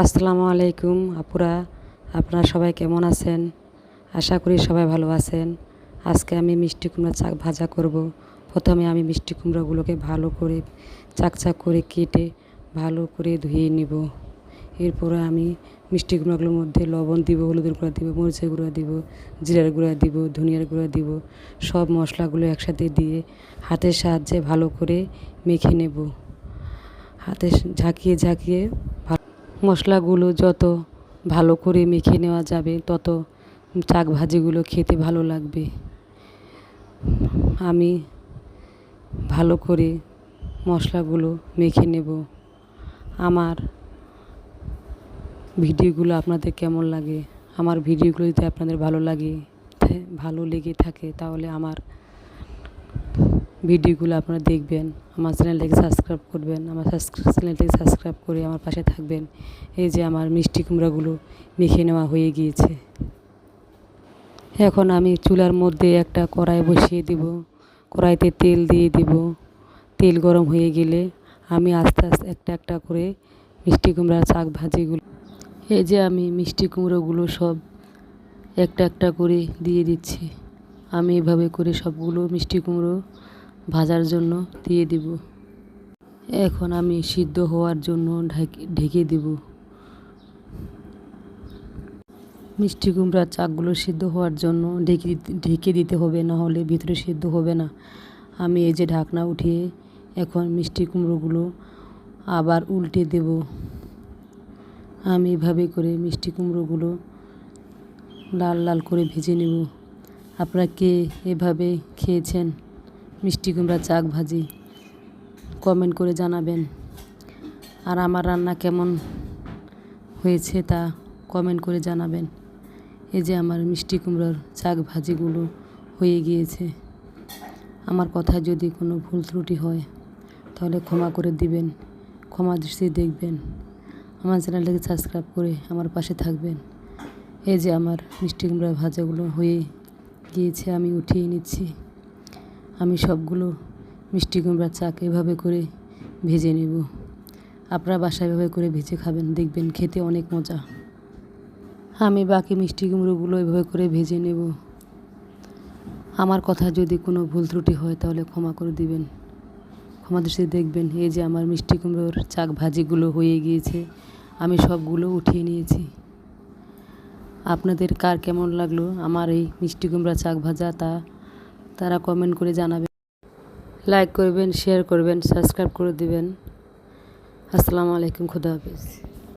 আসসালামু আলাইকুম আপুরা, আপনারা সবাই কেমন আছেন? আশা করি সবাই ভালো আছেন। আজকে আমি মিষ্টি কুমড়া ভাজা করব। প্রথমে আমি মিষ্টি কুমড়াগুলোকে ভালো করে চাকচাক করে কেটে ভালো করে ধুয়ে নিব। এরপরে আমি মিষ্টি কুমড়াগুলোর মধ্যে লবণ দিব, হলুদের গুঁড়া দিব, মরিচের গুঁড়া দিব, জিরার গুঁড়া দিব, ধনিয়ার গুঁড়া দিব। সব মশলাগুলো একসাথে দিয়ে হাতের সাহায্যে ভালো করে মেখে নেব। হাতে ঝাঁকিয়ে ঝাঁকিয়ে মশলাগুলো যত ভালো করে মেখে নেওয়া যাবে তত শাক ভাজিগুলো খেতে ভালো লাগবে। আমি ভালো করে মশলাগুলো মেখে নেব। আমার ভিডিওগুলো আপনাদের কেমন লাগে? আমার ভিডিওগুলো যদি আপনাদের ভালো লেগে থাকে তাহলে আমার ভিডিওগুলো আপনারা দেখবেন, আমার চ্যানেলটাকে সাবস্ক্রাইব করবেন, আমার চ্যানেলটাকে সাবস্ক্রাইব করে আমার পাশে থাকবেন। এই যে আমার মিষ্টি কুমড়াগুলো মেখে নেওয়া হয়ে গিয়েছে। এখন আমি চুলার মধ্যে একটা কড়াই বসিয়ে দিব। কড়াইতে তেল দিয়ে দিব। তেল গরম হয়ে গেলে আমি আস্তে আস্তে একটা একটা করে মিষ্টি কুমড়ার শাক ভাজিগুলো, এই যে আমি মিষ্টি কুমড়োগুলো সব একটা একটা করে দিয়ে দিচ্ছি। আমি এভাবে করে সবগুলো মিষ্টি কুমড়ো ভাজার জন্য দিয়ে দিব। এখন আমি সিদ্ধ হওয়ার জন্য ঢেকে দেব। মিষ্টি কুমড়ার চাকগুলো সিদ্ধ হওয়ার জন্য ঢেকে দিতে হবে, না হলে ভিতরে সিদ্ধ হবে না। আমি এই যে ঢাকনা উঠিয়ে এখন মিষ্টি কুমড়োগুলো আবার উল্টে দেব। আমি এভাবে করে মিষ্টি কুমড়োগুলো লাল লাল করে ভেজে নেব। আপনারা কে এভাবে খেয়েছেন মিষ্টি কুমড়া চাক ভাজি? কমেন্ট করে জানাবেন। আর আমার রান্না কেমন হয়েছে তা কমেন্ট করে জানাবেন। এই যে আমার মিষ্টি কুমড়োর চাক ভাজিগুলো হয়ে গিয়েছে। আমার কথায় যদি কোনো ভুল ত্রুটি হয় তাহলে ক্ষমা করে দিবেন, ক্ষমা দৃষ্টিতে দেখবেন। আমার চ্যানেলটাকে সাবস্ক্রাইব করে আমার পাশে থাকবেন। এই যে আমার মিষ্টি কুমড়া ভাজাগুলো হয়ে গিয়েছে, আমি উঠিয়ে নিচ্ছি। আমি সবগুলো মিষ্টি কুমড়ার চাক এভাবে করে ভেজে নেব। আপনারা বাসায় এভাবে করে ভেজে খাবেন, দেখবেন খেতে অনেক মজা। আমি বাকি মিষ্টি কুমড়োগুলো এভাবে করে ভেজে নেব। আমার কথা যদি কোনো ভুল ত্রুটি হয় তাহলে ক্ষমা করে দিবেন, ক্ষমা দৃষ্টিতে দেখবেন। এই যে আমার মিষ্টি কুমড়োর চাক ভাজিগুলো হয়ে গিয়েছে, আমি সবগুলো উঠিয়ে নিয়েছি। আপনাদের কার কেমন লাগলো আমার এই মিষ্টি কুমড়া চাক ভাজা তারা কমেন্ট করে জানাবেন। লাইক করবেন, শেয়ার করবেন, সাবস্ক্রাইব করে দিবেন। আসসালামু আলাইকুম, খুদা হাফেজ।